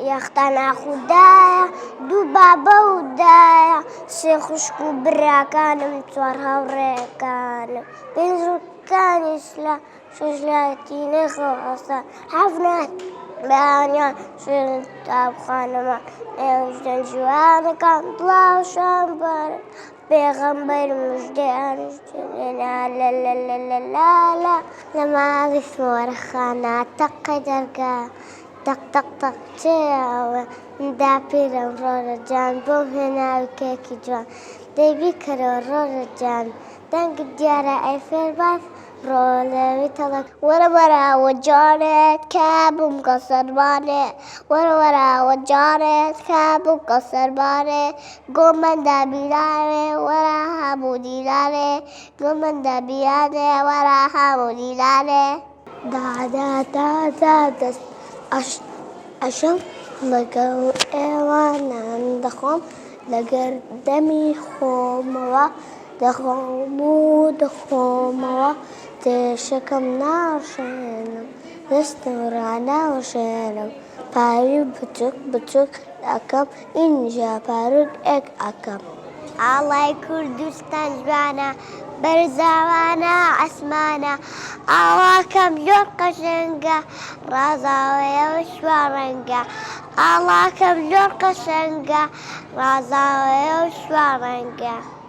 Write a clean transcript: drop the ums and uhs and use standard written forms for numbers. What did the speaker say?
يختنا خدايا دو بابا ودايا سيخشكو براكان متورها وريكان بنزو كان يسلا شجلاتي خاصة حفنات بانيا شلتا بخانما يوجدن جوانا كان طلعو شامبر بيغمبر مجدان لا لا لا لا لا لا لا لما أغيث ورخانا تقدرقا تق تق تق تاو ندابيرا رورجان بوم هنا وكيكي جوان ديبي كرو رورجان دنك ديارة أي فيرباث رولي ويتلك ورا وجارت كاب مقصر باني ورا وجارت كاب مقصر باني قومن دابيراني ورا حمودي لاني قومن دابيراني ورا حمودي لاني دا دا دا دا دا أشم لقوا إيوانا دخم لقر دمي خوموا دخموا تشكم نار شنم نستورانا وشنم باري بتوك أكم إنجا بارك أكم الله كردستان جوانا برزاوانا عسمانا أواكم يرقشنقا رازاوية وشوارنقا الله كم يرقشنقا رازاوية وشوارنقا